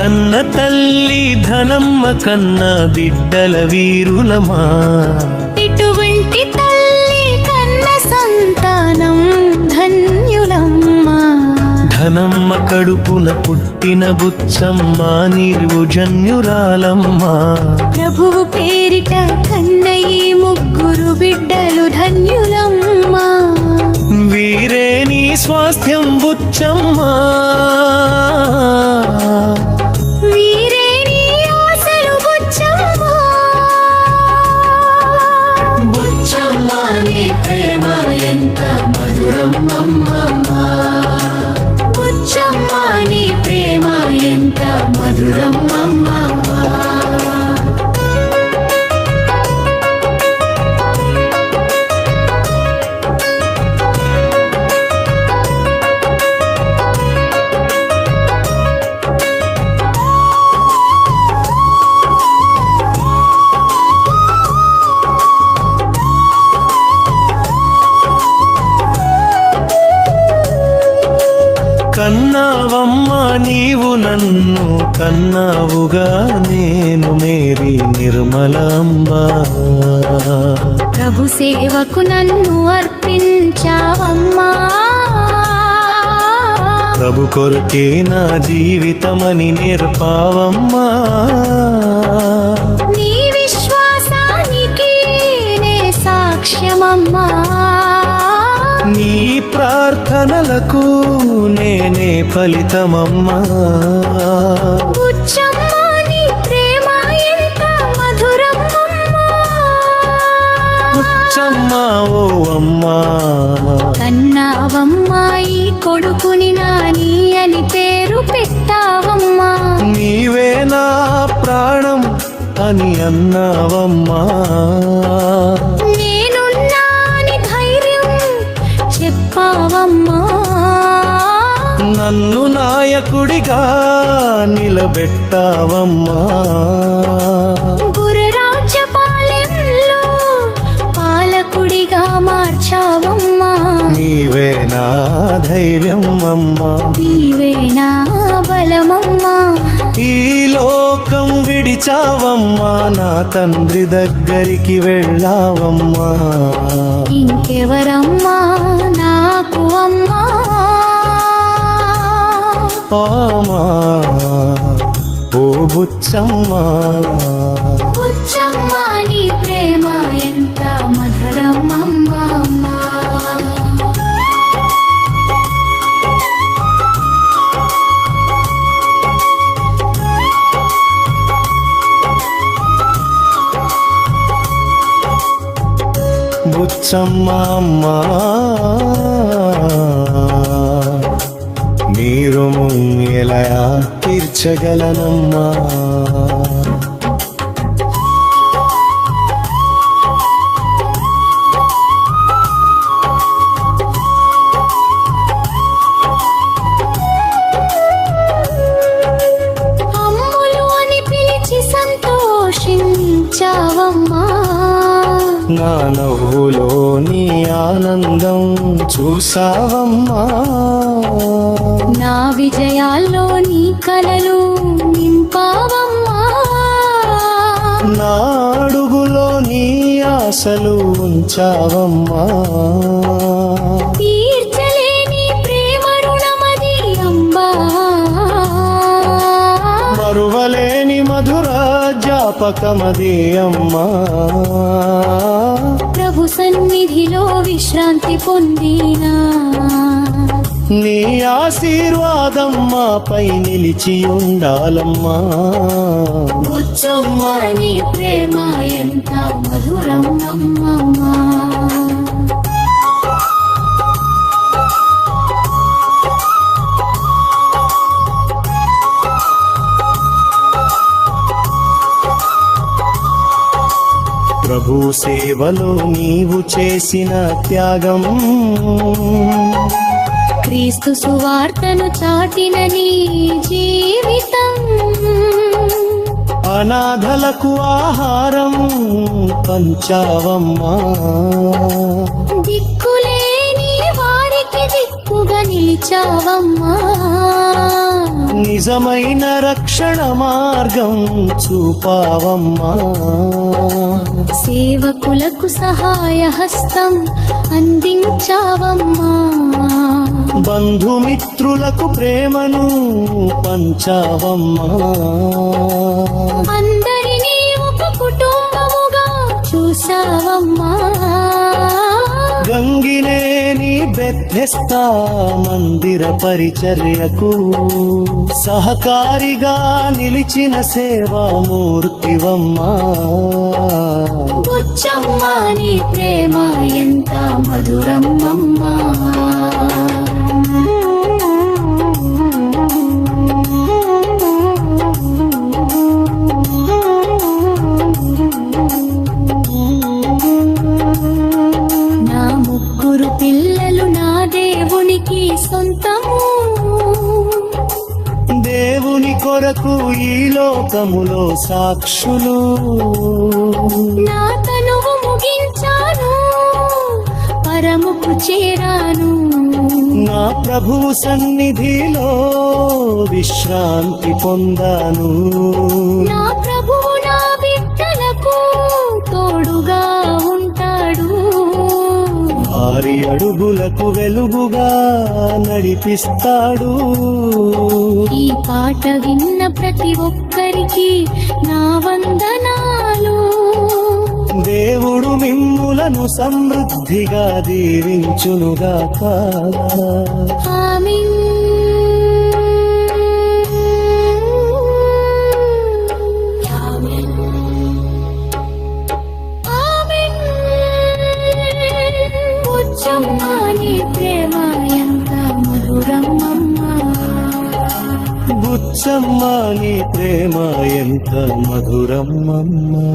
కన్న తల్లి ధనమ్మ కన్న బిడ్డల వీరులమా. ఇటువంటి తల్లి కన్న సంతానం ధన్యులమ్మా. ధనమ్మ కడుపున పుట్టిన బుచ్చమ్మ నిర్వుజన్యురాలమ్మా. ప్రభువు పేరిట కన్న ఈ ముగ్గురు బిడ్డలు ధన్యులమ్మా. వీరే నీ స్వాస్థ్యం బుచ్చమ్మ, వీరే నీ ఆశలు బుచ్చమ్మ. బుచ్చమ్మ నీ ప్రేమ ఎంత మధురమ్మమ్మ. బుచ్చమ్మ నీ ప్రేమ ఎంత మధురమ్మమ్మ. కన్నావమ్మ నీవు నన్ను, కన్నావుగా నేను మేరీ నిర్మలాంబ. ప్రభు సేవకు నన్ను అర్పించావమ్మా. ప్రభు కొరకే నా జీవితమని నేర్పావమ్మా. నీ విశ్వాసానికి నే సాక్ష్యమమ్మా. నీ ప్రార్థనలకు నేనే ఫలితమమ్మా. బుచ్చమ్మ నీ ప్రేమ ఎంత మధురమ్మా. బుచ్చమ్మ ఓ అమ్మా, కన్నావమ్మా ఈ కొడుకుని నాని అని పేరు పెట్టావమ్మా. నీవే నా ప్రాణం అని అన్నావమ్మా. నేనున్నాని ధైర్యం చెప్పావమ్మా. నన్ను నాయకుడిగా నిలబెట్టావమ్మా. గురురాజ్యపాలెంలో పాలకుడిగా మార్చావమ్మా. నీవే నా ధైర్యం అమ్మా, నీవే నా బలమమ్మా. ఈ లోకం విడిచావమ్మా, నా తండ్రి దగ్గరికి వెళ్ళావమ్మా. ఇంకెవరమ్మా నాకు అమ్మా. ఆమా ఓ బుచ్చమ్మ, బుచ్చమ్మ నీ ప్రేమ ఎంత మధురమమ్మా. బుచ్చమ్మ అమ్మా, మీరు ఎలా తీర్చగలనమ్మా. అమ్ములు అని పిలిచి సంతోషించావమ్మా. నా నవ్వులో నీ ఆనందం చూసావమ్మా. నా విజయాల్లో నీ కలలు నింపావమ్మా. నా అడుగులో నీ ఆశలు ఉంచావమ్మా. తీర్చలేని ప్రేమ రుణమది అంబా. మరువలేని మధుర జ్ఞాపకమది అమ్మా. ప్రభు సన్నిధిలో విశ్రాంతి పొందినా. నీ ఆశీర్వాదం మాపై నిలిచి ఉండాలమ్మా. బుచ్చమ్మ నీ ప్రేమ ఎంత మధురం అమ్మమ్మా. ప్రభు సేవలో నీవు చేసిన త్యాగం, క్రీస్తు సువార్తను చాటిన నీ జీవితం, అనాథలకు ఆహారం పంచావమ్మా. దిక్కులేని వారికి దిక్కుగా నిలిచావమ్మా. నిజమైన రక్షణ మార్గం చూపావమ్మా. సేవకులకు సహాయ హస్తం అందించావమ్మా. బంధుమిత్రులకు ప్రేమను పంచావమ్మా. అందరినీ ఒక కుటుంబముగా చూసావమ్మా. గంగినేని బెత్తెస్తా మందిర పరిచర్యకు సహకారిగా నిలిచిన సేవామూర్తివమ్మా. బుచ్చమ్మ నీ ప్రేమ ఎంత మధురమ్మమ్మా. నా ముగ్గురు పిల్లలు నా దేవునికి సొంతము. దేవుని కొరకు ఈ లోకములో సాక్షులు. నా తనువు ముగించాను, పరముకు చేరాను. నా ప్రభువు సన్నిధిలో విశ్రాంతి పొందాను. నా ప్రభువు నా బిడ్డలకు తోడుగా ఉంటాడు. వారి అడుగులకు వెలుగుగా నడిపిస్తాడు. ఈ పాట విన్న ప్రతి ఒక్కరికి నా వందనాలు. దేవుడు మిమ్ములను సమృద్ధిగా దీవించునుగాక. ఆమేన్. ఆమేన్. ఆమేన్. బుచ్చమ్మ నీ ప్రేమ ఎంత మధురమ్మమ్మా. బుచ్చమ్మ నీ ప్రేమ ఎంత మధురమ్మమ్మా.